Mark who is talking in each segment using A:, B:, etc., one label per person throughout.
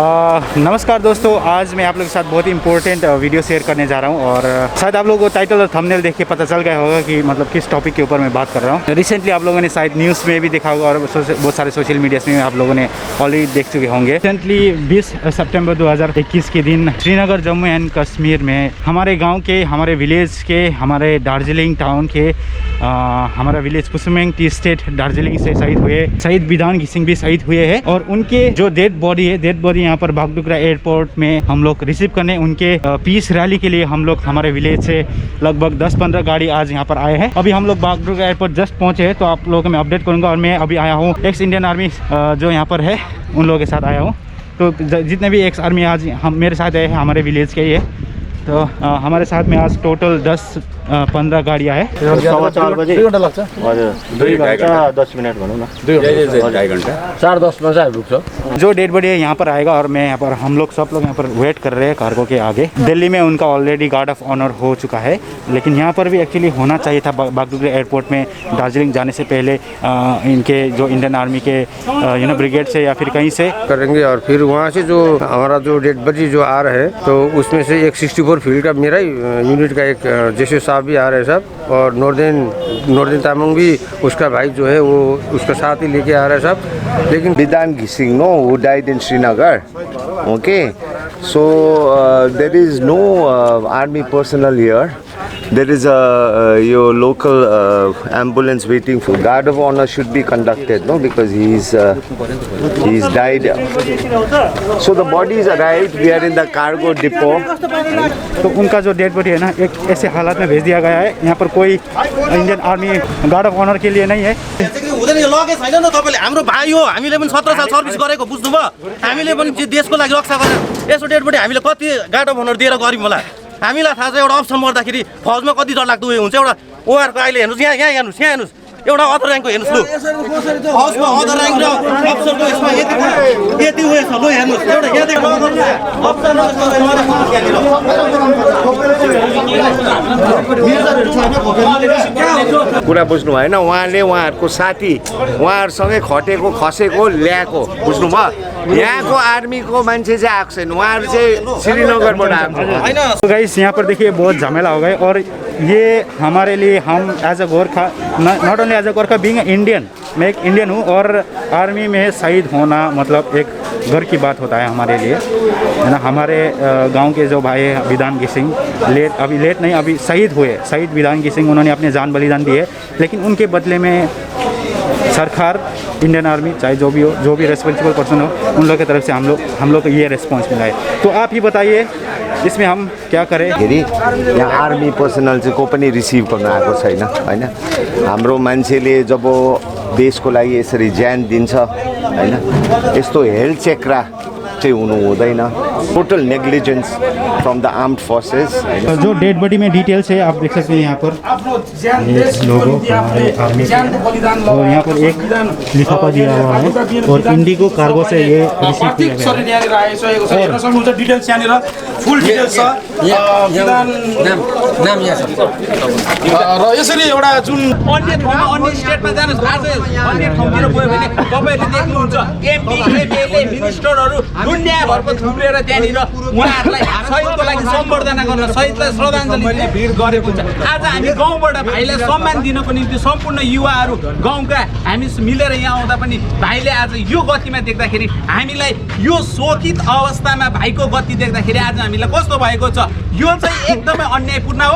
A: नमस्कार दोस्तों, आज मैं आप लोगों के साथ बहुत ही इंपॉर्टेंट वीडियो शेयर करने जा रहा हूं और शायद आप लोगों को टाइटल और थंबनेल देख के पता चल गया होगा कि मतलब किस टॉपिक के ऊपर मैं बात कर रहा हूं। रिसेंटली आप लोगों ने शायद न्यूज़ में भी देखा होगा और बहुत सारे सोशल मीडिया में आप लोगों ने ऑलरेडी देख चुके होंगे। रिसेंटली 20 सितंबर 2021 के दिन श्रीनगर जम्मू एंड कश्मीर में हमारे गाँव के, हमारे विलेज के, हमारे दार्जिलिंग टाउन के हमारा विलेज पुसमेंग टी स्टेट दार्जिलिंग से शहीद हुए शहीद बिधान घिसिंग भी शहीद हुए हैं और उनके जो डेड बॉडी यहाँ पर बागडोगरा एयरपोर्ट में हम लोग रिसीव करने उनके पीस रैली के लिए हम लोग हमारे विलेज से लगभग 10-15 गाड़ी आज यहाँ पर आए हैं। अभी हम लोग बागडोगरा एयरपोर्ट जस्ट पहुँचे हैं, तो आप लोगों को मैं अपडेट करूँगा। और मैं अभी आया हूँ एक्स इंडियन आर्मी जो यहाँ पर है उन लोगों के साथ आया हूँ। तो जितने भी एक्स आर्मी आज हम मेरे साथ आए हैं हमारे विलेज के ही है। तो हमारे साथ में आज टोटल 10-15 गाड़ियाँ है।
B: 4 बजे
C: 2 घंटा लाग्छ।
B: हजुर 2 घंटा 10 मिनट भनौँ न, 2 घंटा
C: 4:10 में आइपुग्छ।
A: जो डेड बॉडी है यहाँ पर आएगा और मैं यहाँ पर हम लोग सब लोग यहाँ पर वेट कर रहे हैं कार्गो के आगे। दिल्ली में उनका ऑलरेडी गार्ड ऑफ ऑनर हो चुका है, लेकिन यहाँ पर भी एक्चुअली होना चाहिए था बागडोगरा एयरपोर्ट में दार्जिलिंग जाने से पहले इनके जो इंडियन आर्मी के ब्रिगेड से या फिर कहीं से
C: करेंगे। और फिर वहाँ से जो हमारा जो डेड बॉडी जो आ रहा है, तो उसमें से एक 64 फील्ड का मेरा ही यूनिट का एक जैसे साहब भी आ रहे हैं सब, और नॉर्दर्न तामांग भी उसका भाई जो है वो उसका साथ ही लेके आ रहा है सब। लेकिन
B: Bidhan Ghising, no, who died in Srinagar. Okay, so there is no army personnel here. There is your local ambulance waiting for. Guard of honor should be conducted, no, because he's died. So the bodies arrived. We are in the cargo depot.
A: तो उनका जो dead body है ना, एक ऐसे हालात में भेज दिया गया है। यहाँ पर कोई Indian army guard of honour के लिए नहीं है।
D: हुँदैन यो लगे छैन न तपाईले, हाम्रो भाइ हो, हामीले पनि 17 साल सर्भिस गरेको बुझ्नुभयो। हामीले पनि देशको लागि रक्षा गरेर यसो डेड बडी हामीले कति गार्ड अफ अनर दिएर गर्यौँ होला। हामीलाई थाहा छ एउटा अप्सन मर्दाखेरि फौजमा कति डरलाग्दो उयो हुन्छ। एउटा ओआरको अहिले हेर्नुहोस्, यहाँ हेर्नुहोस् एउटा अदर र्याङ्कको हेर्नुहोस् लु, फौजमा अदर र्याङ्क र अप्सनको यसमा यति उयो छ लु, हेर्नुहोस् एउटा यहाँदेखि अप्सन
B: कुरा बुझ्नु भएन। उहाँले उहाँहरूको साथी उहाँहरूसँगै खटेको खसेको ल्याएको बुझ्नुभयो। यहाँको आर्मीको मान्छे चाहिँ आएको छैन, उहाँहरू चाहिँ श्रीनगरबाट आएको।
A: तो गाइस यहाँ पर देखिए बहुत झमेला हो गए और ये हमारे लिए, हम as a Gorkha, not only as a Gorkha, being Indian, मैं एक इंडियन हूँ और आर्मी में शहीद होना मतलब एक घर की बात होता है हमारे लिए, है ना। हमारे गांव के जो भाई है बिधान घिसिंग, लेट नहीं अभी शहीद हुए, शहीद बिधान घिसिंग, उन्होंने अपने जान बलिदान दिए, लेकिन उनके बदले में सरकार, इंडियन आर्मी, चाहे जो भी हो, जो भी रेस्पॉन्सिबल पर्सन हो, उन लोगों की तरफ से हम लोग को ये रिस्पॉन्स मिला है। तो आप ही बताइए इसमें हम क्या करें।
B: फेरि यहाँ आर्मी पर्सनल चाहिँ को पनि रिसिभ गर्न आएको छैन, हैन। हाम्रो मान्छेले जब देशको लागि यसरी ज्यान दिन्छ, हैन, यस्तो हेल्थ चेक्रा चाहिँ हुनु हुँदैन। Total negligence from the armed forces.
A: जो डेड बॉडी में डिटेल्स है आप देख सकते हैं यहाँ पर, ये लोगो हमारे आर्मी और यहाँ पर एक लिफाफा दिया हुआ है और इंडिगो कार्गो से ये रिसीव किया गया है।
D: डिटेल्स यहाँनिर फुल डिटेल्स छ, नाम यहाँ छ र यसरी एउटा जुन अन्य ठाउँमा अन्य स्टेटमा जानुस्, आज अन्य ठाउँतिर गयो भने तपाईहरुले देख्नुहुन्छ एमपी एमएलए मिनिस्टरहरु दुनियाँभरको थुप्रेर त्यहाँनिर उहाँहरूलाई शहीदको लागि सम्बर्धना गर्न, शहीदलाई श्रद्धाञ्जलि दिने भिड गरेको हुन्छ। आज हामी गाउँबाट भाइलाई सम्मान दिनको निम्ति सम्पूर्ण युवाहरू गाउँका हामी मिलेर यहाँ आउँदा पनि भाइले आज यो गतिमा देख्दाखेरि हामीलाई यो शोकित अवस्थामा भाइको गति देख्दाखेरि आज हामीलाई कस्तो भएको छ। यो चाहिँ एकदमै अन्यायपूर्ण हो।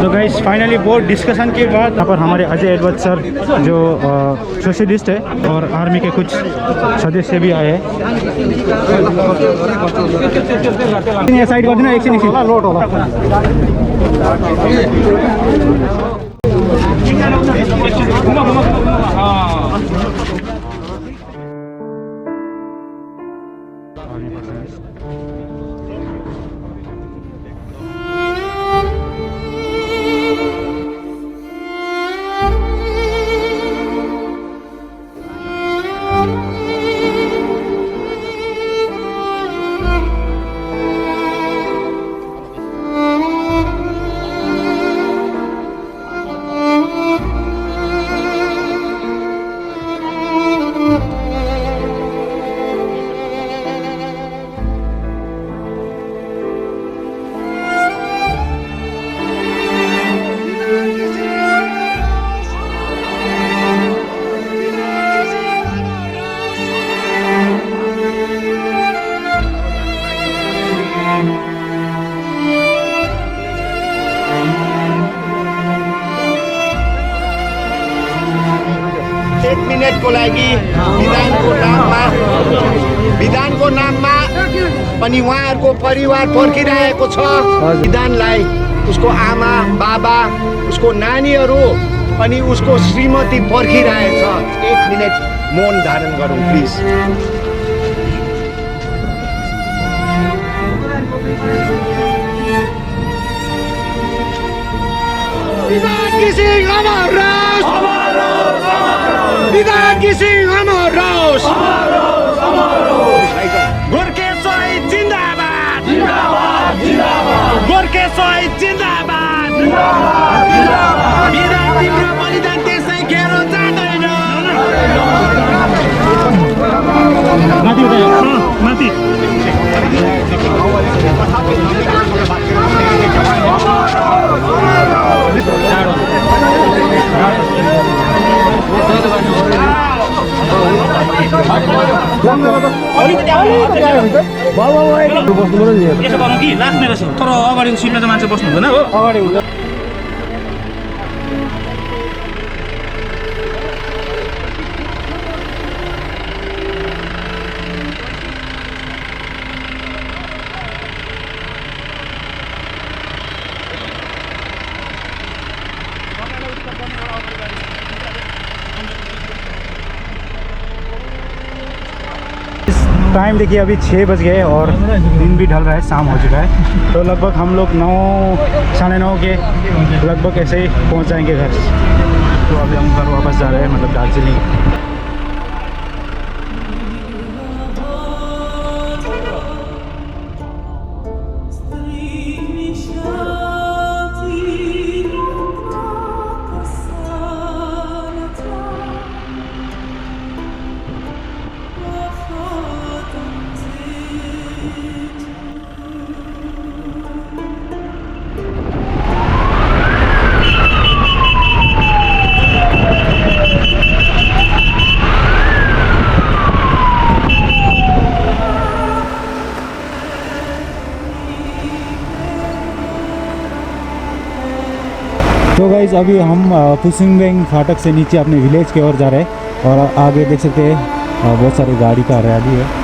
A: तो गाइस फाइनली बहुत डिस्कशन के बाद यहाँ पर हमारे अजय एडवर्ड सर जो सोशलिस्ट है और आर्मी के कुछ सदस्य भी आए हैं। साइड कर देना, एक से नीचे लोड होगा।
B: 1 मिनेटको लागि विधानको नाममा पनि उहाँहरूको परिवार पर्खिरहेको छ। विधानलाई उसको आमा बाबा उसको नानीहरू अनि उसको श्रीमती पर्खिरहेछ। 1 मिनेट मौन धारण गरौँ प्लिज। विधान घिसिङ अमर रहोस्, विधान घिसिङ अमर रहोस्।
D: गोर्खे शहीद जिन्दाबाद, गोर्खे शहीद जिन्दाबाद। विधान तिम्रो बलिदान त्यसै खेरो जाँदैन। माथि यसो गरौँ कि लास्टमै रहेछ तर अगाडिको सिटमा चाहिँ मान्छे बस्नु हुँदैन हो। अगाडि हुन्छ।
A: टाइम देखिए अभी 6 बज गए और दिन भी ढल रहा है, शाम हो चुका है। तो लगभग हम लोग 9 साढ़े 9 के लगभग ऐसे ही पहुंच जाएंगे घर। तो अभी हम घर वापस जा रहे हैं, मतलब दार्जिलिंग। तो गाइज़ अभी हम पुसिंगबेंग फाटक से नीचे अपने विलेज की ओर जा रहे हैं और आगे देख सकते हैं बहुत सारी गाड़ी का रैली है।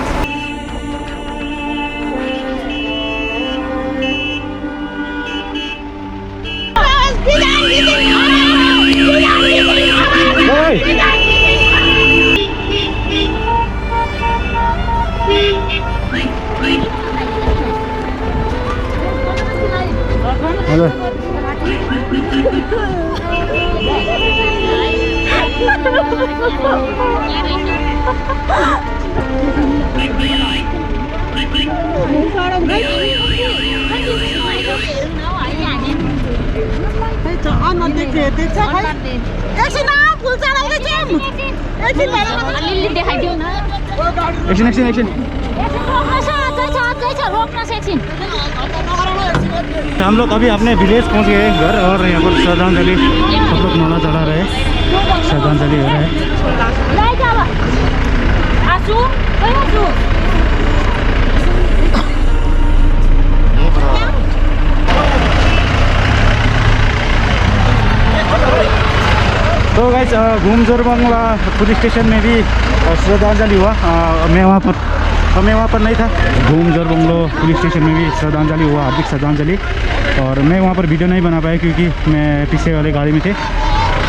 A: हम लोग अभी अपने विलेज पहुंच गए घर और यहाँ पर श्रद्धांजलि सब लोग माला चढ़ा रहे हैं, श्रद्धांजलि हो रहा है। तो गाइस घूम जोरबंगला पुलिस स्टेशन में भी श्रद्धांजलि हुआ। मैं वहाँ पर नहीं था। घूम जोरबंगलो पुलिस स्टेशन में भी श्रद्धांजलि हुआ, हार्दिक श्रद्धांजलि। और मैं वहाँ पर वीडियो नहीं बना पाया क्योंकि मैं पीछे वाले गाड़ी में थे।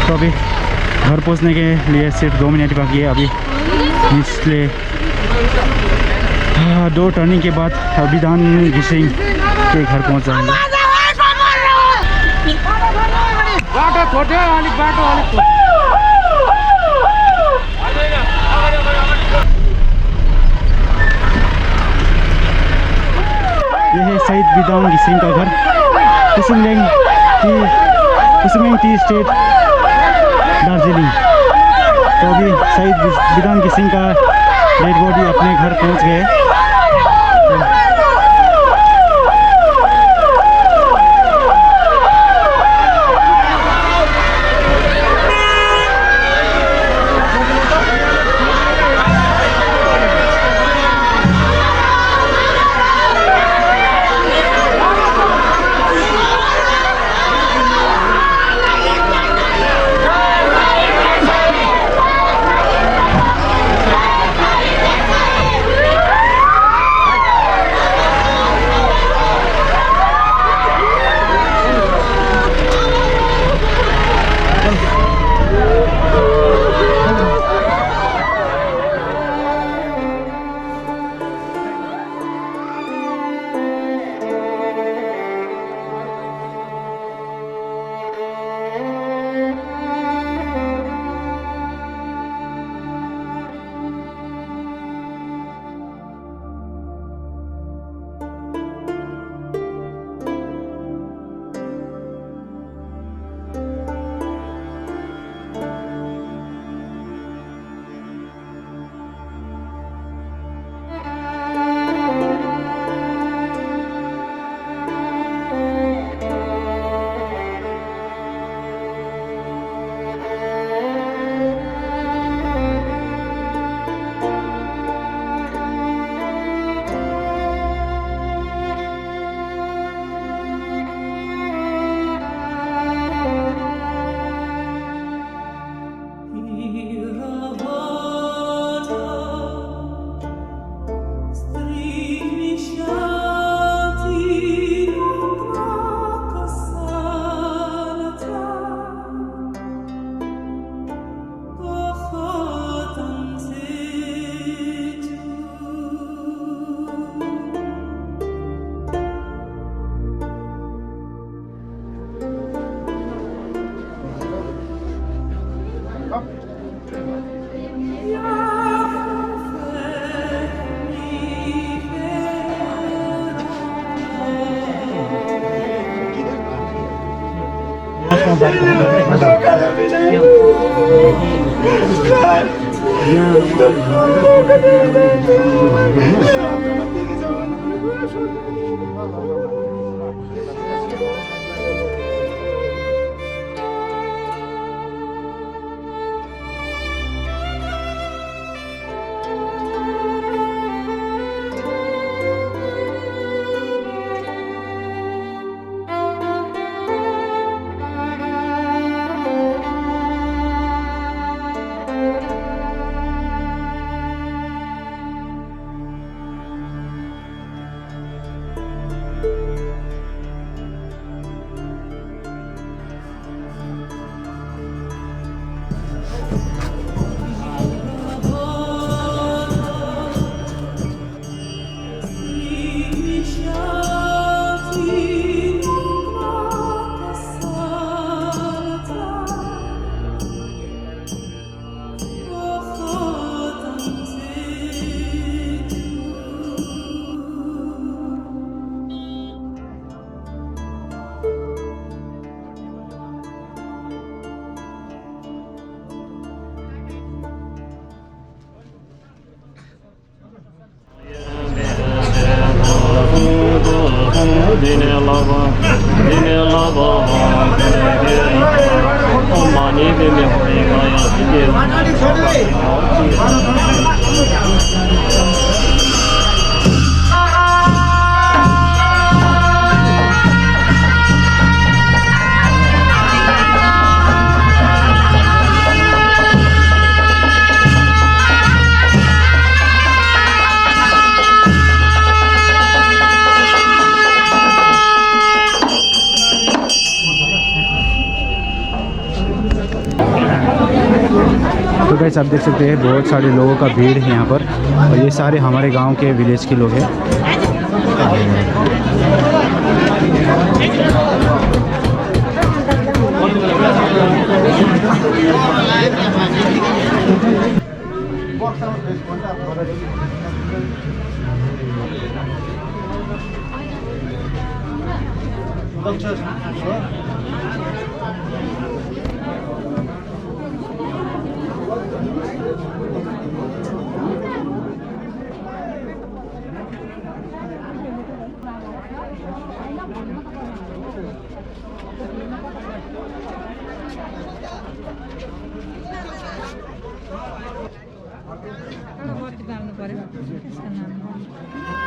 A: तो अभी घर पहुँचने के लिए सिर्फ 2 मिनट बाकी है अभी, इसलिए 2 टर्निंग के बाद विधान घिसिंग के घर पहुँच जाएंगे। यह है शहीद विधान घिसिंग का घर, पुसिंगबेंग टी स्टेट, दार्जिलिंग। तो अभी शहीद विधान घिसिंग का डेड बॉडी अपने घर पहुंच गए। तो गाइस आप देख सकते हैं बहुत सारे लोगों का भीड़ है यहाँ पर, और ये सारे हमारे गांव के विलेज के लोग हैं।
E: डाल्नु पर्यो त्यसको नाम